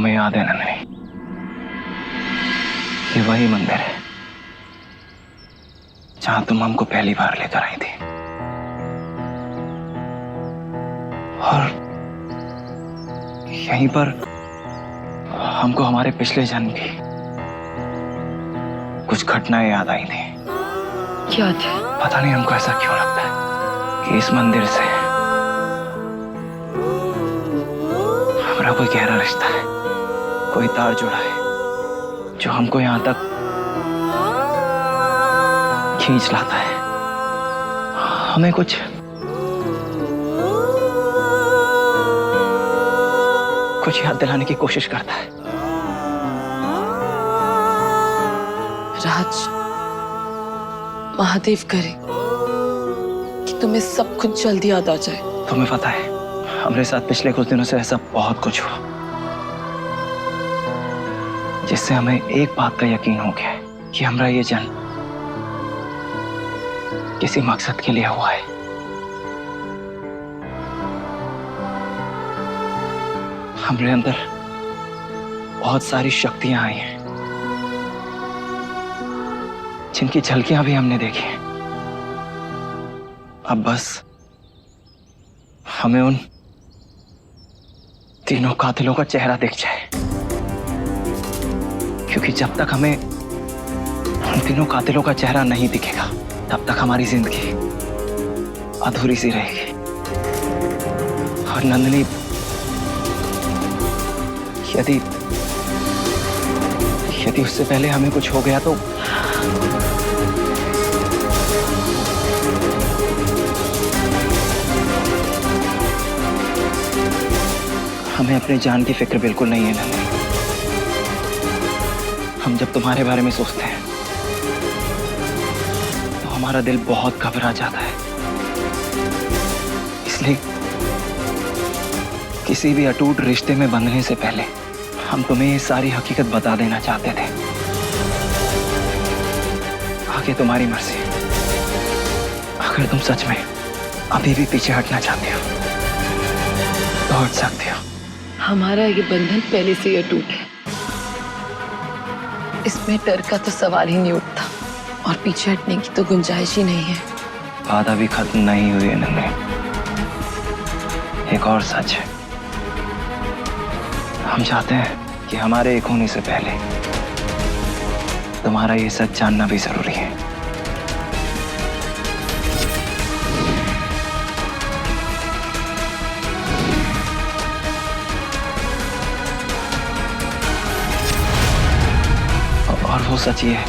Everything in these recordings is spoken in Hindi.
तुम्हें याद है ना? नहीं, ये वही मंदिर है जहां तुम हमको पहली बार लेकर आई थी, और यहीं पर हमको हमारे पिछले जन्म की कुछ घटनाएं याद आई थी। क्या थे? पता नहीं हमको ऐसा क्यों लगता है कि इस मंदिर से हमारा कोई गहरा रिश्ता है, कोई तार जुड़ा है जो हमको यहां तक खींच लाता है, हमें कुछ याद दिलाने की कोशिश करता है। राज, महादेव करे कि तुम्हें सब कुछ जल्दी याद आ जाए। तुम्हें पता है, हमारे साथ पिछले कुछ दिनों से ऐसा बहुत कुछ हुआ जिससे हमें एक बात का यकीन हो गया है कि हमारा ये जन्म किसी मकसद के लिए हुआ है। हमारे अंदर बहुत सारी शक्तियां आई हैं जिनकी झलकियां भी हमने देखी हैं। अब बस हमें उन तीनों कातिलों का चेहरा दिख जाए, क्योंकि जब तक हमें उन तीनों कातिलों का चेहरा नहीं दिखेगा तब तक हमारी जिंदगी अधूरी सी रहेगी। और नंदिनी, यदि उससे पहले हमें कुछ हो गया तो हमें अपने जान की फिक्र बिल्कुल नहीं है नंदिनी। हम जब तुम्हारे बारे में सोचते हैं तो हमारा दिल बहुत घबरा जाता है। इसलिए किसी भी अटूट रिश्ते में बंधने से पहले हम तुम्हें ये सारी हकीकत बता देना चाहते थे। आगे तुम्हारी मर्जी। अगर तुम सच में अभी भी पीछे हटना चाहते हो तो हट सकते हो। हमारा ये बंधन पहले से ही अटूट है, इसमें डर का तो सवाल ही नहीं उठता, और पीछे हटने की तो गुंजाइश ही नहीं है। बात अभी खत्म नहीं हुई है नन्हे। एक और सच है, हम चाहते हैं कि हमारे एक होने से पहले तुम्हारा ये सच जानना भी जरूरी है। और वो सच ये है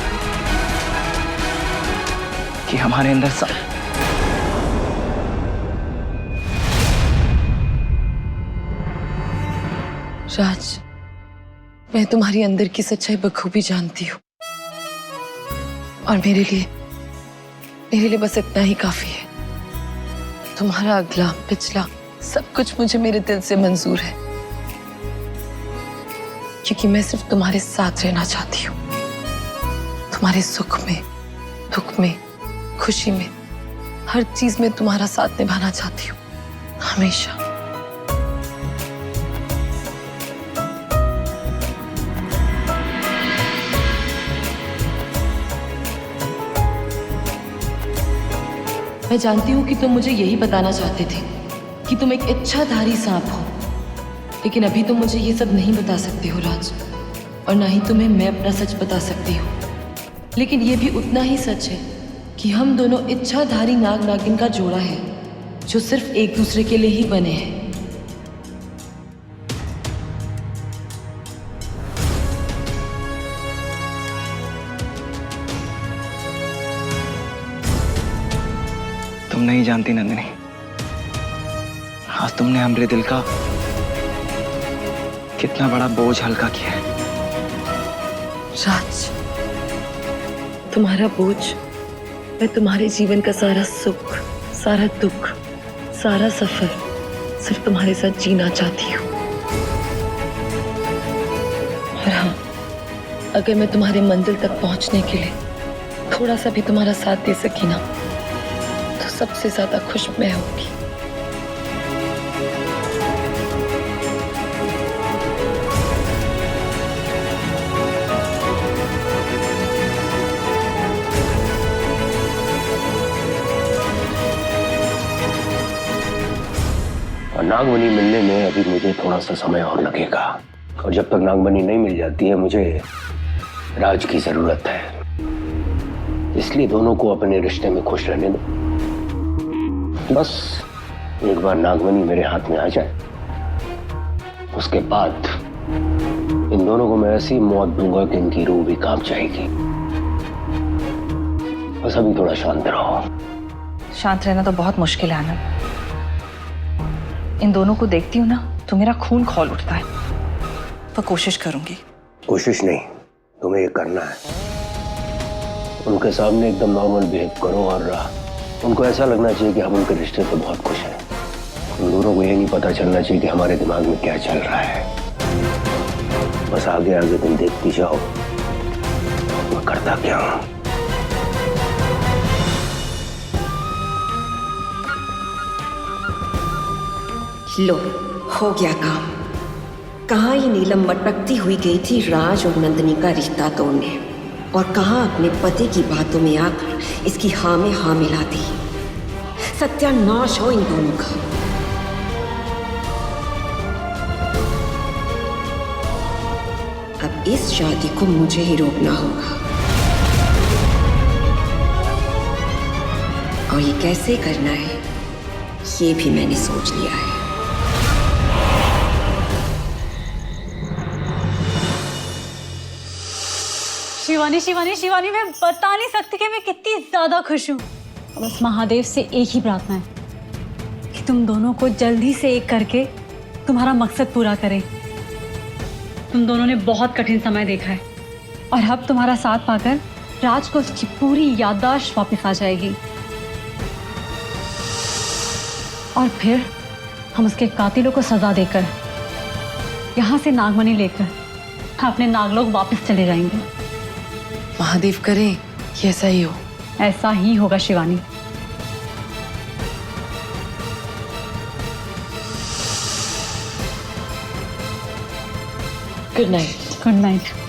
कि हमारे अंदर राज, मैं तुम्हारी अंदर की सच्चाई बखूबी जानती हूँ, और मेरे लिए बस इतना ही काफी है। तुम्हारा अगला पिछला सब कुछ मुझे मेरे दिल से मंजूर है, क्योंकि मैं सिर्फ तुम्हारे साथ रहना चाहती हूँ। तुम्हारे सुख में, दुख में, खुशी में, हर चीज में तुम्हारा साथ निभाना चाहती हूँ, हमेशा। मैं जानती हूँ कि तुम मुझे यही बताना चाहते थे कि तुम एक इच्छाधारी सांप हो, लेकिन अभी तुम मुझे ये सब नहीं बता सकते हो राज, और ना ही तुम्हें मैं अपना सच बता सकती हूँ। लेकिन ये भी उतना ही सच है कि हम दोनों इच्छाधारी नाग नागिन का जोड़ा है, जो सिर्फ एक दूसरे के लिए ही बने हैं। तुम नहीं जानती नंदिनी, आज तुमने हमारे दिल का कितना बड़ा बोझ हल्का किया है। राज, तुम्हारा बोझ, मैं तुम्हारे जीवन का सारा सुख, सारा दुख, सारा सफर सिर्फ तुम्हारे साथ जीना चाहती हूँ। और हाँ, अगर मैं तुम्हारे मंजिल तक पहुंचने के लिए थोड़ा सा भी तुम्हारा साथ दे सकी ना, तो सबसे ज्यादा खुश मैं होगी। नागमणि मिलने में अभी मुझे थोड़ा सा समय और लगेगा, और जब तक नागमणि नहीं मिल जाती है मुझे राज की जरूरत है। इसलिए दोनों को अपने रिश्ते में खुश रहने दो। बस एक बार नागमणि मेरे हाथ में आ जाए, उसके बाद इन दोनों को मैं ऐसी मौत दूंगा कि इनकी रूह भी कांप जाएगी। बस अभी थोड़ा शांत रहो। शांत रहना तो बहुत मुश्किल है आनंद। इन दोनों को देखती हूँ ना तो मेरा खून खौल उठता है। तो कोशिश करूंगी। कोशिश नहीं, तुम्हें ये करना है। उनके सामने एकदम नॉर्मल बिहेव करो और उनको ऐसा लगना चाहिए कि हम उनके रिश्ते से बहुत खुश हैं। उन दोनों को ये नहीं पता चलना चाहिए कि हमारे दिमाग में क्या चल रहा है। बस आगे आगे तुम देखती जाओ मैं करता क्या हूं। लो, हो गया काम। कहाँ ये नीलम मटकती हुई गई थी राज और नंदिनी का रिश्ता तोड़ने, और कहाँ अपने पति की बातों में आकर इसकी हाँ में हाँ मिला दी। सत्यानाश हो इन दोनों का। अब इस शादी को मुझे ही रोकना होगा, और ये कैसे करना है ये भी मैंने सोच लिया है। शिवानी शिवानी शिवानी, मैं बता नहीं सकती कि मैं कितनी ज्यादा खुश हूँ। बस महादेव से एक ही प्रार्थना है कि तुम दोनों को जल्दी से एक करके तुम्हारा मकसद पूरा करें। तुम दोनों ने बहुत कठिन समय देखा है और अब तुम्हारा साथ पाकर राज को उसकी पूरी याददाश्त वापस आ जाएगी, और फिर हम उसके कातिलों को सजा देकर यहाँ से नागमणि लेकर अपने नागलोक वापस चले जाएंगे। महादेव करें कि ऐसा ही हो। ऐसा ही होगा Shivani. Good night. Good night.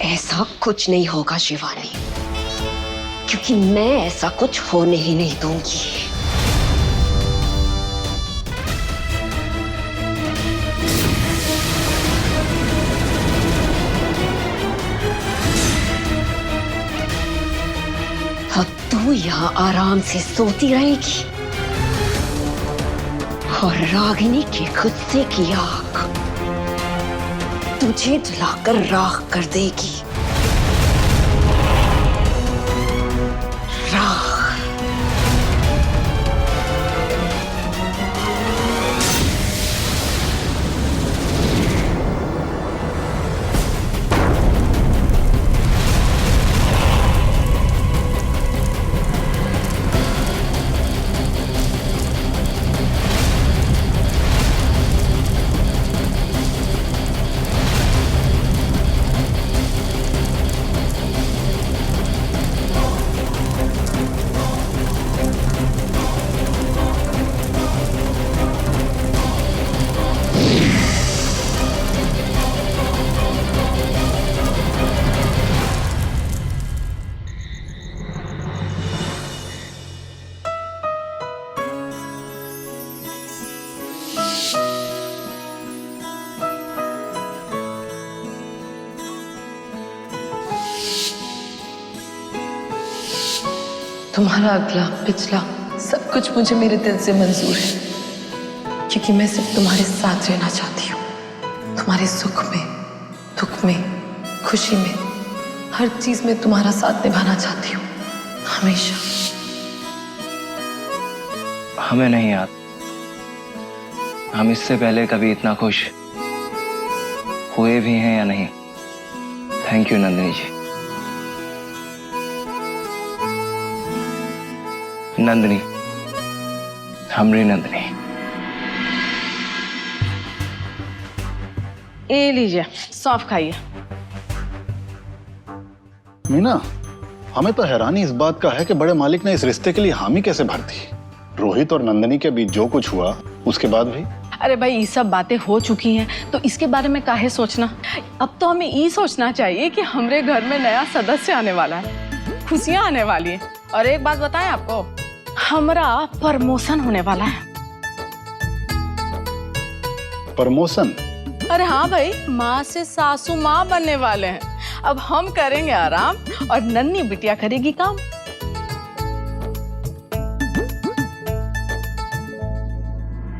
ऐसा कुछ नहीं होगा शिवानी, क्योंकि मैं ऐसा कुछ होने ही नहीं दूंगी। अब तू यहाँ आराम से सोती रहेगी और रागिनी के गुस्से की आग तुझे जलाकर राख कर देगी। राख। तुम्हारा अगला पिछला सब कुछ मुझे मेरे दिल से मंजूर है, क्योंकि मैं सिर्फ तुम्हारे साथ रहना चाहती हूँ। तुम्हारे सुख में, दुख में, खुशी में, हर चीज में तुम्हारा साथ निभाना चाहती हूँ, हमेशा। हमें नहीं याद हम इससे पहले कभी इतना खुश हुए भी हैं या नहीं। थैंक यू नंदिनी जी। नंदिनी, हमरी नंदिनी। ए लीजिए, सौंफ खाइए। मीना, हमें तो हैरानी इस बात का है कि बड़े मालिक ने इस रिश्ते के लिए हामी कैसे भर दी। रोहित और नंदिनी के बीच जो कुछ हुआ उसके बाद भी? अरे भाई ये सब बातें हो चुकी हैं तो इसके बारे में काहे सोचना। अब तो हमें ये सोचना चाहिए कि हमारे घर में नया सदस्य आने वाला है, खुशियां आने वाली है। और एक बात बताएं आपको, हमारा प्रमोशन होने वाला है। प्रमोशन? अरे हाँ भाई, माँ से सासू माँ बनने वाले हैं। अब हम करेंगे आराम और नन्ही बिटिया करेगी काम।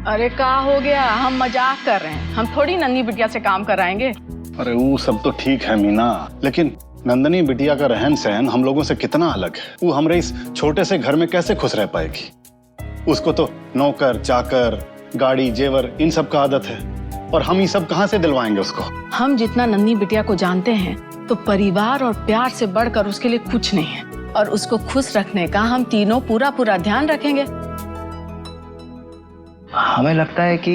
अरे क्या हो गया, हम मजाक कर रहे हैं, हम थोड़ी नन्ही बिटिया से काम कराएंगे। अरे वो सब तो ठीक है मीना, लेकिन नंदिनी बिटिया का रहन सहन हम लोगों से कितना अलग है। वो हमारे इस छोटे से घर में कैसे खुश रह पाएगी? उसको तो नौकर चाकर, गाड़ी जेवर इन सब का आदत है, और हम ये सब कहाँ से दिलवाएंगे उसको? हम जितना नन्ही बिटिया को जानते हैं तो परिवार और प्यार से बढ़कर उसके लिए कुछ नहीं है, और उसको खुश रखने का हम तीनों पूरा ध्यान रखेंगे। हमें लगता है कि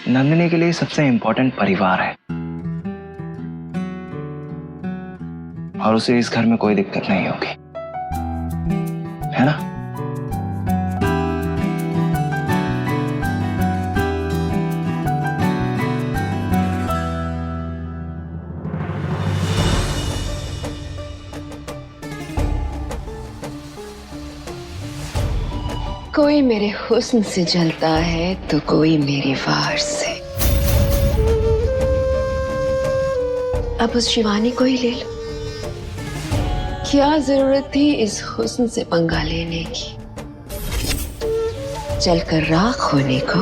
नंदिनी के लिए सबसे इंपॉर्टेंट परिवार है, और उसे इस घर में कोई दिक्कत नहीं होगी, है ना? कोई मेरे हुस्न से जलता है तो कोई मेरी वार से। अब उस शिवानी को ही ले लो। क्या जरूरत थी इस हुस्न से पंगा लेने की, जलकर राख होने को।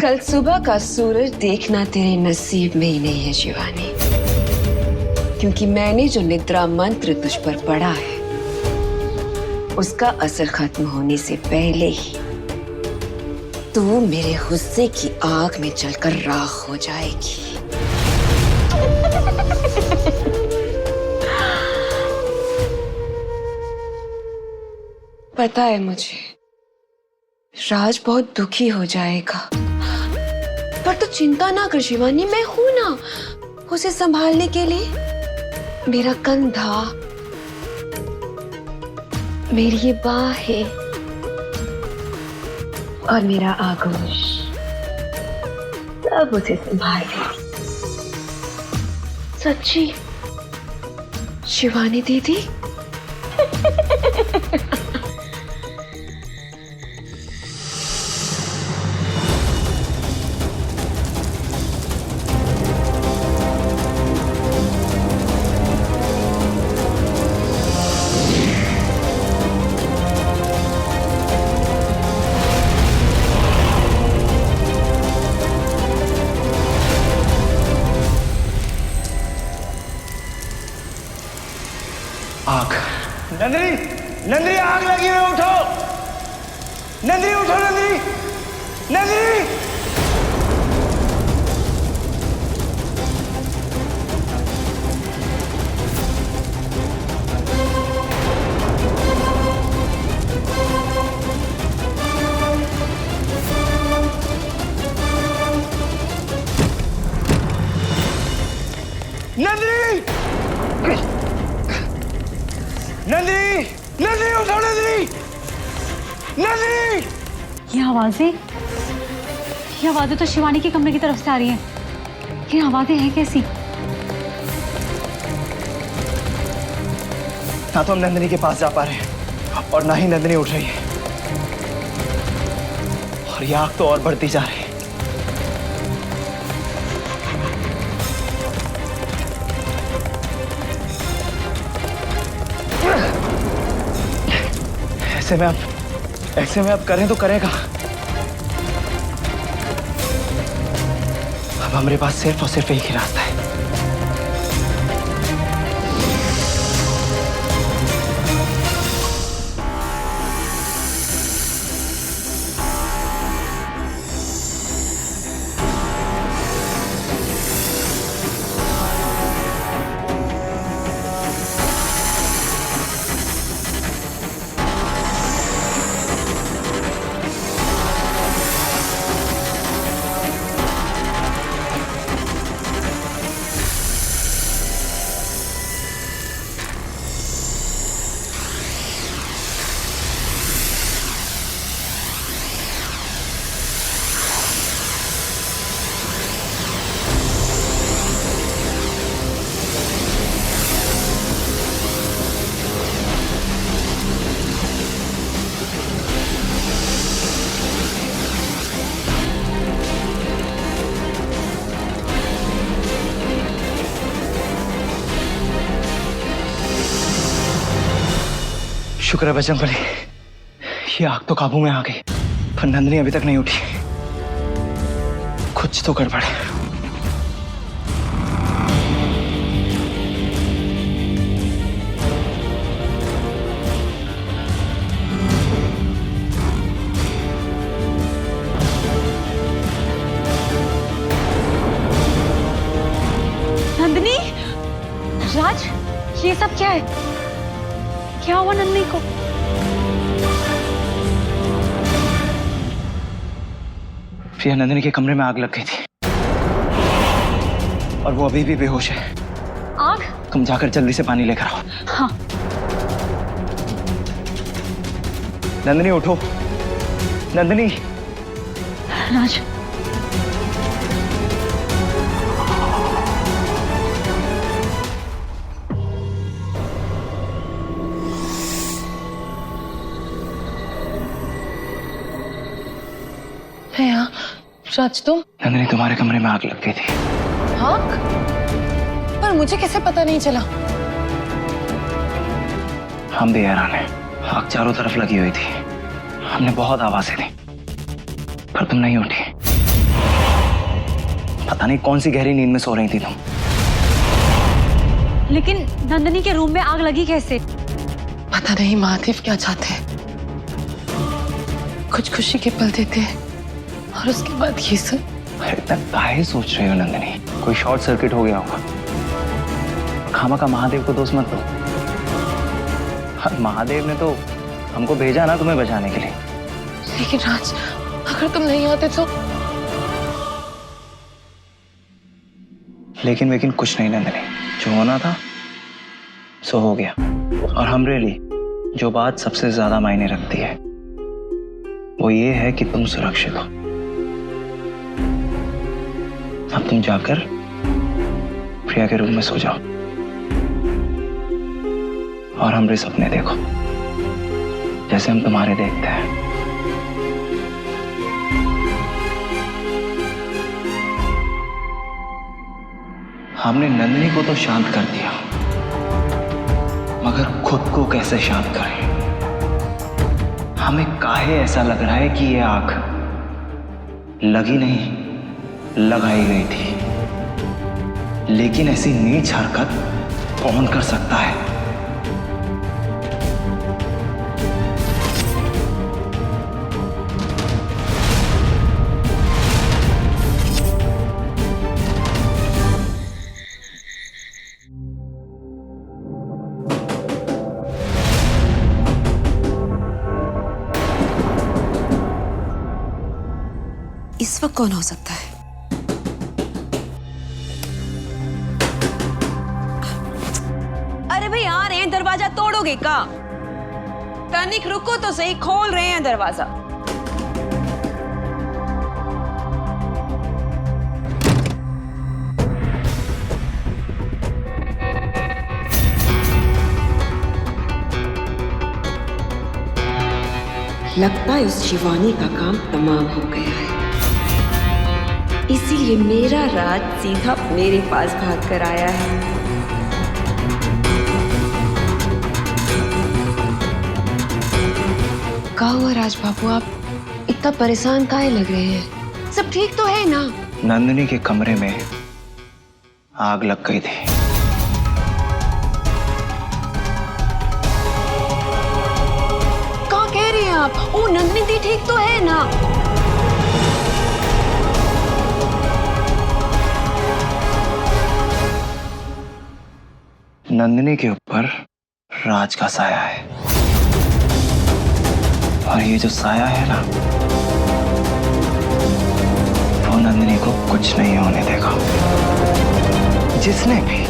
कल सुबह का सूरज देखना तेरे नसीब में ही नहीं है शिवानी, क्योंकि मैंने जो निद्रा मंत्र तुझ पर पढ़ा है उसका असर खत्म होने से पहले ही तू मेरे गुस्से की आग में जलकर राख हो जाएगी। पता है मुझे, राज बहुत दुखी हो जाएगा, पर तू चिंता ना कर शिवानी, मैं हूं ना उसे संभालने के लिए। मेरा कंधा, मेरी ये बाहें और मेरा आगोश सब उसे संभालेगी। सच्ची शिवानी दीदी। आग। नंदिनी, नंदिनी आग लगी है, उठो। नंदिनी उठो, नंदिनी, नंदिनी। नंदिनी, नंदिनी, नंदिनी उठो, नंदिनी, नंदिनी। ये आवाजें तो शिवानी के कमरे की तरफ से आ रही हैं। ये आवाजें हैं कैसी? ना तो हम नंदिनी के पास जा पा रहे हैं और ना ही नंदिनी उठ रही है, और ये आग तो और बढ़ती जा रही है। ऐसे में अब करें तो करेगा। अब हमारे पास सिर्फ और सिर्फ एक ही रास्ता है। शुक्र है बजरंगबली, ये आग तो काबू में आ गई, पर नंदिनी अभी तक नहीं उठी। कुछ तो गड़बड़ है। नंदिनी, राज, ये सब क्या है? क्या हुआ नंदिनी को? प्रिया, नंदिनी के कमरे में आग लग गई थी और वो अभी भी बेहोश है। आग? तुम जाकर जल्दी से पानी लेकर आओ। हाँ। नंदिनी उठो, नंदिनी। राज, है यहाँ? राज तुम? नंदिनी, तुम्हारे कमरे में आग लग गई थी। आग? पर मुझे कैसे पता नहीं चला? हम भी हैरान हैं। आग चारों तरफ लगी हुई थी, हमने बहुत आवाजें दी, पर तुम नहीं उठी। पता नहीं कौन सी गहरी नींद में सो रही थी तुम। लेकिन नंदिनी के रूम में आग लगी कैसे? पता नहीं महादेव क्या चाहते हैं। कुछ खुशी के पल देते हैं और उसके बाद ये सब। इतना काहे सोच रहे हो नंदिनी? कोई शॉर्ट सर्किट हो गया होगा। खामखा महादेव को दोष मत दो। महादेव ने तो हमको भेजा ना तुम्हें बचाने के लिए। लेकिन राज, अगर तुम नहीं आते तो? लेकिन कुछ नहीं नंदिनी, जो होना था सो हो गया। और हमरे लिए जो बात सबसे ज्यादा मायने रखती है वो ये है कि तुम सुरक्षित हो। अब तुम जाकर प्रिया के रूम में सो जाओ और हमरे सपने देखो जैसे हम तुम्हारे देखते हैं। हमने नंदिनी को तो शांत कर दिया, मगर खुद को कैसे शांत करें? हमें काहे ऐसा लग रहा है कि ये आग लगी नहीं, लगाई गई थी। लेकिन ऐसी नीच हरकत कौन कर सकता है? इस वक्त कौन हो सकता है? अरे भाई आ रहे हैं, दरवाजा तोड़ोगे का? तनिक रुको तो सही, खोल रहे हैं दरवाजा। लगता है उस शिवानी का काम तमाम हो गया है, इसीलिए मेरा राज सीधा मेरे पास भाग कर आया है। क्या हुआ राज बाबू, आप इतना परेशान काहे लग रहे हैं? सब ठीक तो है ना? नंदिनी के कमरे में आग लग गई थी। क्या कह रहे हैं आप? ओ नंदिनी दी ठीक तो है ना? नंदिनी के ऊपर राज का साया है, और ये जो साया है ना, वो नंदिनी को कुछ नहीं होने देगा। जिसने भी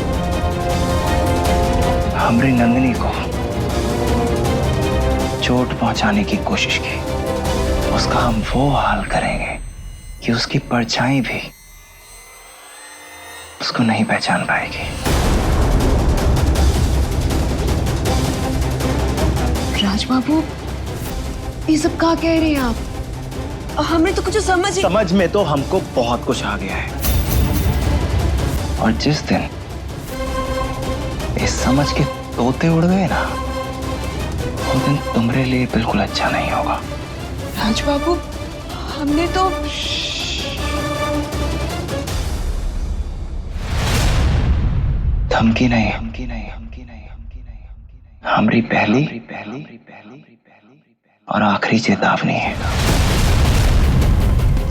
हमारी नंदिनी को चोट पहुंचाने की कोशिश की, उसका हम वो हाल करेंगे कि उसकी परछाई भी उसको नहीं पहचान पाएगी। राज बाबू, ये सब क्या कह रहे हैं आप? हमने तो कुछ समझ में तो हमको बहुत कुछ आ गया है, और जिस दिन इस समझ के तोते उड़ गए ना, वो दिन तुम्हारे लिए बिल्कुल अच्छा नहीं होगा। राज बाबू, हमने तो धमकी नहीं, हमारी पहली और आखिरी चेतावनी है,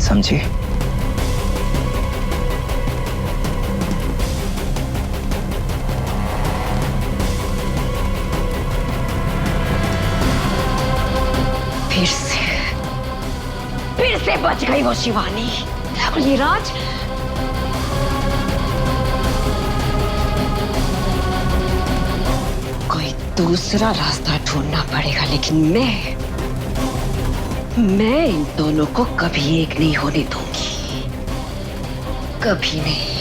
समझी? फिर से बच गई वो शिवानी। और ये राज, कोई दूसरा रास्ता ढूंढना पड़ेगा, लेकिन मैं इन दोनों को कभी एक नहीं होने दूंगी, कभी नहीं।